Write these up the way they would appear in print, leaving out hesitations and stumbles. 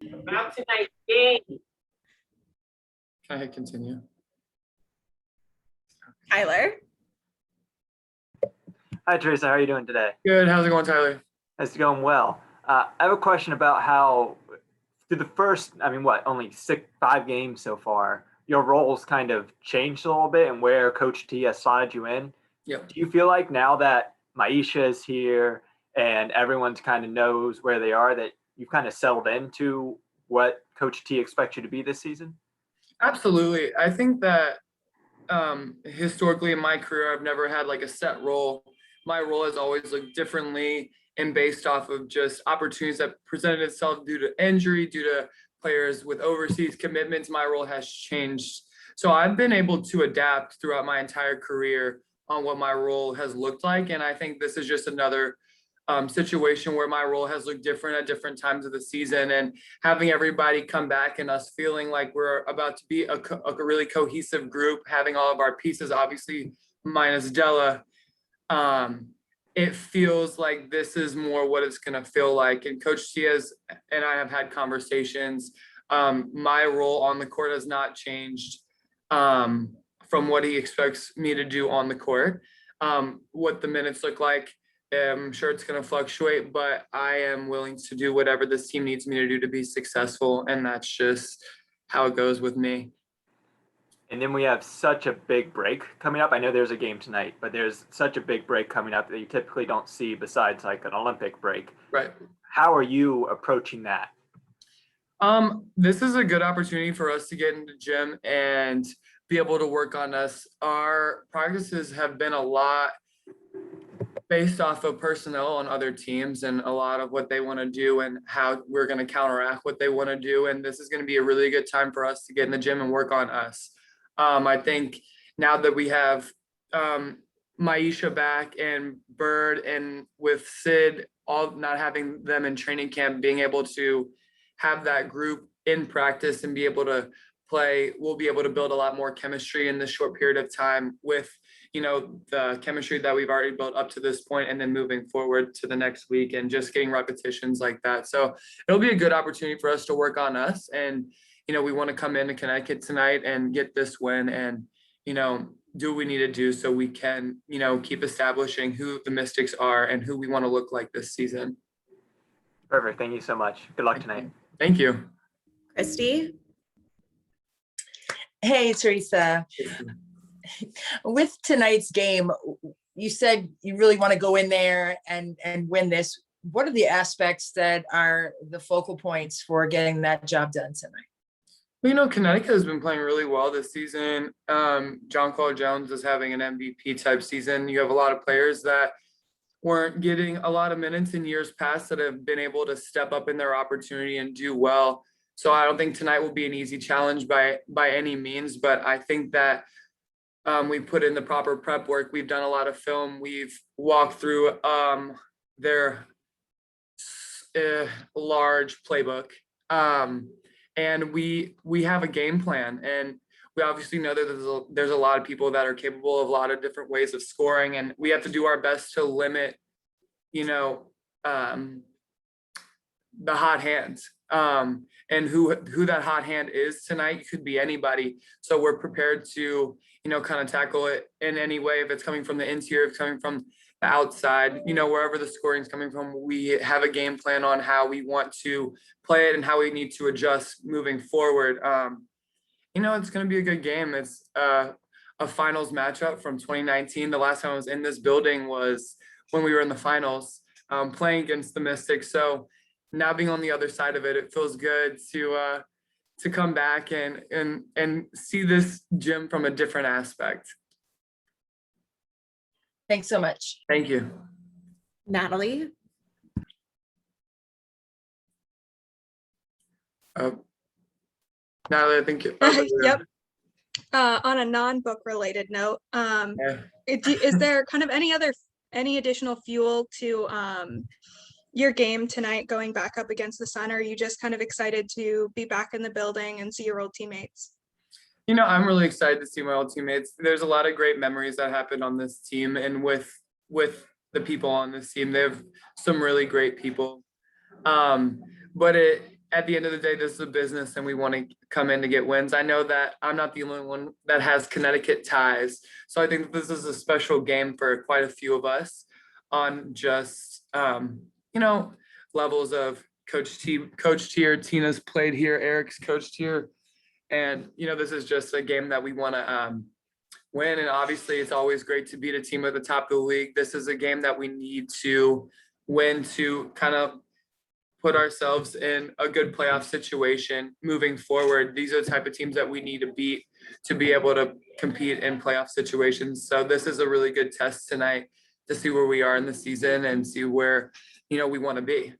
About tonight's game. Can I hit continue? Tyler. Hi, Teresa. How are you doing today? Good. How's it going, Tyler? It's going well. I have a question about how, through the first, only 5 games so far, your roles kind of changed a little bit and where Coach T has slotted you in. Yep. Do you feel like now that Maisha is here and everyone's kind of knows where they are, that you've kind of settled into what Coach T expects you to be this season? Absolutely. I think that historically in my career, I've never had like a set role. My role has always looked differently and based off of just opportunities that presented itself due to injury, due to players with overseas commitments. My role has changed. So I've been able to adapt throughout my entire career on what my role has looked like. And I think this is just another situation where my role has looked different at different times of the season, and having everybody come back and us feeling like we're about to be a really cohesive group, having all of our pieces, obviously minus Della, it feels like this is more what it's going to feel like. And Coach Tiaz and I have had conversations. My role on the court has not changed from what he expects me to do on the court. What the minutes look like, I'm sure it's going to fluctuate, but I am willing to do whatever this team needs me to do to be successful. And that's just how it goes with me. And then we have such a big break coming up. I know there's a game tonight, but there's such a big break coming up that you typically don't see besides like an Olympic break. Right. How are you approaching that? This is a good opportunity for us to get into the gym and be able to work on us. Our practices have been a lot based off of personnel on other teams and a lot of what they want to do and how we're going to counteract what they want to do. And this is going to be a really good time for us to get in the gym and work on us. I think now that we have Maisha back and Bird, and with Sid, all not having them in training camp, being able to have that group in practice and be able to play, we'll be able to build a lot more chemistry in this short period of time with, the chemistry that we've already built up to this point, and then moving forward to the next week and just getting repetitions like that. So it'll be a good opportunity for us to work on us. And, we want to come into Connecticut tonight and get this win and, do what we need to do so we can, keep establishing who the Mystics are and who we want to look like this season. Perfect. Thank you so much. Good luck tonight. Thank you. Christy. Hey, Teresa. With tonight's game, you said you really want to go in there and win this. What are the aspects that are the focal points for getting that job done tonight? Well, Connecticut has been playing really well this season. John Claude Jones is having an MVP type season. You have a lot of players that weren't getting a lot of minutes in years past that have been able to step up in their opportunity and do well. So I don't think tonight will be an easy challenge by any means, but I think that we put in the proper prep work. We've done a lot of film. We've walked through their large playbook. And we have a game plan, and we obviously know that there's a lot of people that are capable of a lot of different ways of scoring, and we have to do our best to limit, the hot hands. And who that hot hand is tonight could be anybody. So we're prepared to, kind of tackle it in any way. If it's coming from the interior, if it's coming from the outside, wherever the scoring is coming from, we have a game plan on how we want to play it and how we need to adjust moving forward. It's going to be a good game. It's a finals matchup from 2019. The last time I was in this building was when we were in the finals, playing against the Mystics. So now being on the other side of it, it feels good to come back and see this gym from a different aspect. Thanks so much. Thank you. Natalie. Natalie, I think Yep. On a non-book related note, is there kind of any additional fuel to your game tonight going back up against the Sun? Or are you just kind of excited to be back in the building and see your old teammates? I'm really excited to see my old teammates. There's a lot of great memories that happened on this team, and with the people on this team, they have some really great people. But at the end of the day, this is a business and we want to come in to get wins. I know that I'm not the only one that has Connecticut ties. So I think this is a special game for quite a few of us on just, levels of coached here, Tina's played here, Eric's coached here. And, this is just a game that we want to win. And obviously it's always great to beat a team at the top of the league. This is a game that we need to win to kind of put ourselves in a good playoff situation moving forward. These are the type of teams that we need to beat to be able to compete in playoff situations. So this is a really good test tonight to see where we are in the season and see where, we want to be.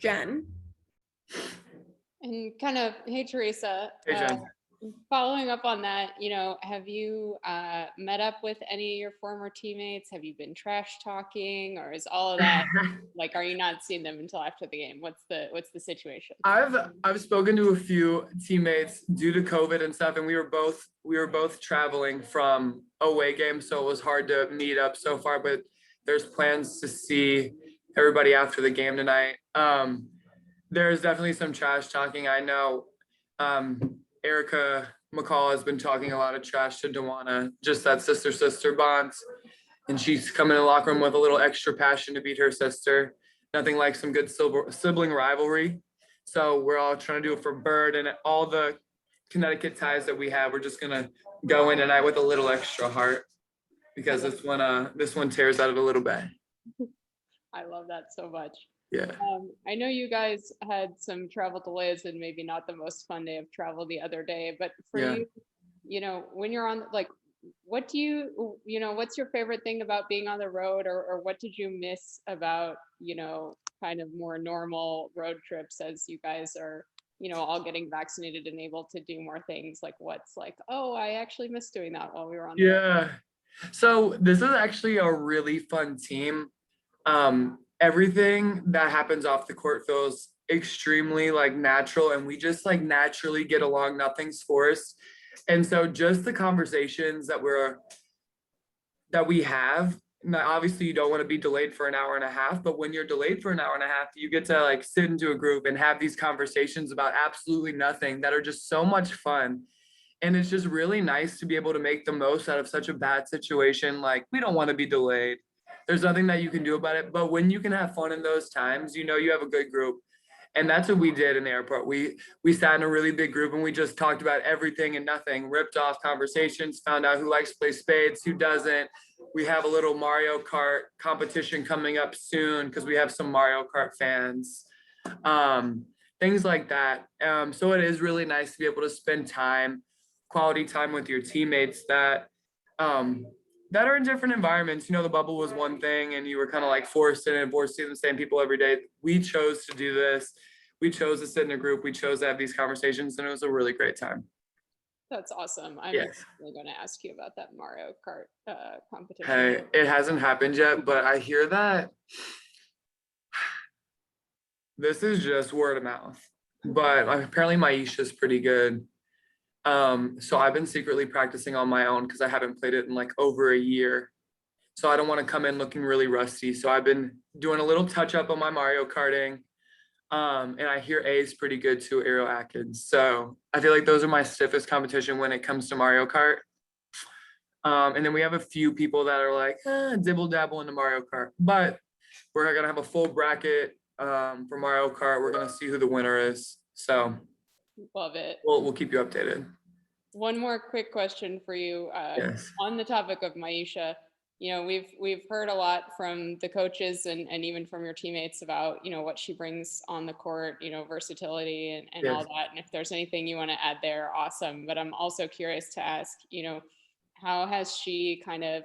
Jen. And kind of, hey, Teresa, Hey, Jen. following up on that, have you met up with any of your former teammates? Have you been trash talking, or is all of that like, are you not seeing them until after the game? What's the situation? I've spoken to a few teammates due to COVID and stuff, and we were both traveling from away games, so it was hard to meet up so far, but there's plans to see everybody after the game tonight. There's definitely some trash talking. I know Erica McCall has been talking a lot of trash to Dewana, just that sister bonds. And she's coming in the locker room with a little extra passion to beat her sister. Nothing like some good sibling rivalry. So we're all trying to do it for Bird and all the Connecticut ties that we have. We're just gonna go in tonight with a little extra heart because this one tears at it a little bit. I love that so much. Yeah. I know you guys had some travel delays and maybe not the most fun day of travel the other day, but for you, when you're on, like, what do what's your favorite thing about being on the road, or what did you miss about, kind of more normal road trips as you guys are, all getting vaccinated and able to do more things? Like, what's like, oh, I actually missed doing that while we were on the road. Yeah. So this is actually a really fun team. Everything that happens off the court feels extremely like natural, and we just like naturally get along. Nothing's forced. And so just the conversations that we have, now obviously you don't want to be delayed for an hour and a half, but when you're delayed for an hour and a half, you get to like sit into a group and have these conversations about absolutely nothing that are just so much fun. And it's just really nice to be able to make the most out of such a bad situation. Like, we don't want to be delayed. There's nothing that you can do about it. But when you can have fun in those times, you have a good group. And that's what we did in the airport. We sat in a really big group and we just talked about everything and nothing, ripped off conversations, found out who likes to play spades, who doesn't. We have a little Mario Kart competition coming up soon because we have some Mario Kart fans, things like that. So it is really nice to be able to spend quality time with your teammates that are in different environments. The bubble was one thing and you were kind of like forced in and forced to see the same people every day. We chose to do this. We chose to sit in a group. We chose to have these conversations, and it was a really great time. That's awesome. I'm Yes. going to ask you about that Mario Kart competition. Hey, it hasn't happened yet, but I hear that this is just word of mouth. But apparently Maisha's pretty good. So I've been secretly practicing on my own because I haven't played it in like over a year. So I don't want to come in looking really rusty. So I've been doing a little touch up on my Mario Karting. And I hear A is pretty good too, Aero Atkins. So I feel like those are my stiffest competition when it comes to Mario Kart. And then we have a few people that are like, dibble dabble into Mario Kart. But we're going to have a full bracket for Mario Kart. We're going to see who the winner is. So Love it. we'll keep you updated. One more quick question for you. Yes. On the topic of Maisha, we've heard a lot from the coaches and even from your teammates about, what she brings on the court, versatility and Yes. all that. And if there's anything you want to add there, awesome. But I'm also curious to ask, how has she kind of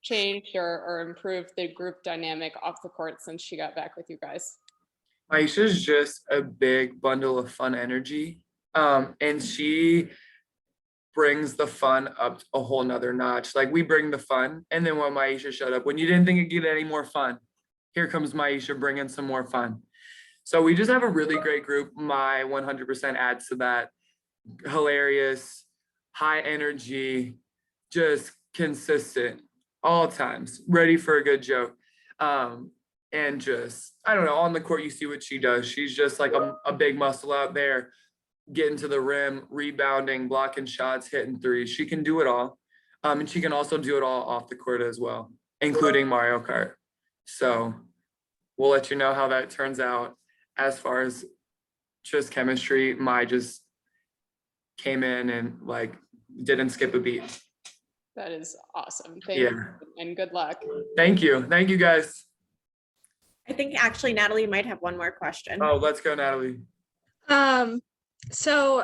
changed or improved the group dynamic off the court since she got back with you guys? Maisha's just a big bundle of fun energy. And she brings the fun up a whole nother notch. Like, we bring the fun, and then when Maisha showed up, when you didn't think it'd get any more fun, here comes Maisha bringing some more fun. So we just have a really great group. My 100% adds to that. Hilarious, high energy, just consistent all times, ready for a good joke. And and just, I don't know, on the court, you see what she does. She's just like a big muscle out there, getting to the rim, rebounding, blocking shots, hitting threes. She can do it all. And she can also do it all off the court as well, including Mario Kart. So we'll let you know how that turns out. As far as just chemistry, Mai just came in and like didn't skip a beat. That is awesome. Thank Yeah. you and good luck. Thank you. Thank you guys. I think actually Natalie might have one more question. Oh, let's go, Natalie. So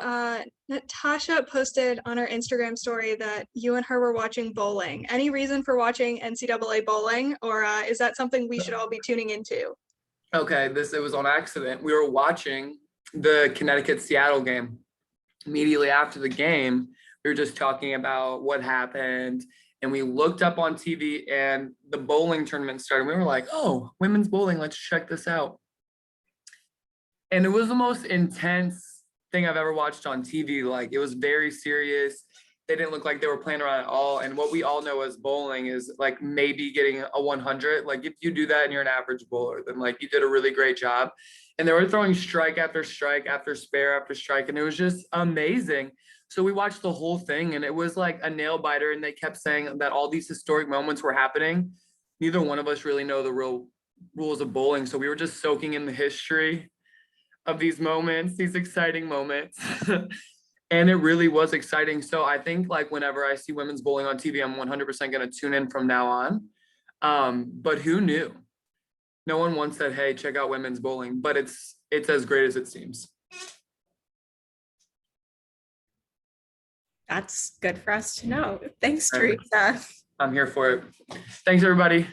Natasha posted on her Instagram story that you and her were watching bowling. Any reason for watching NCAA bowling, or is that something we should all be tuning into? Okay, it was on accident. We were watching the Connecticut-Seattle game. Immediately after the game, we were just talking about what happened, and we looked up on TV and the bowling tournament started. We were like, oh, women's bowling, let's check this out. And it was the most intense thing I've ever watched on TV. Like, it was very serious. They didn't look like they were playing around at all. And what we all know as bowling is like maybe getting a 100. Like, if you do that and you're an average bowler, then like you did a really great job. And they were throwing strike after strike after spare after strike, and it was just amazing. So we watched the whole thing, and it was like a nail biter. And they kept saying that all these historic moments were happening. Neither one of us really know the real rules of bowling, so we were just soaking in the history of these moments, these exciting moments. And it really was exciting. So I think like whenever I see women's bowling on TV, I'm 100% going to tune in from now on. But who knew? No one once said, hey, check out women's bowling, but it's as great as it seems. That's good for us to know. Thanks, Right. Teresa. I'm here for it. Thanks, everybody.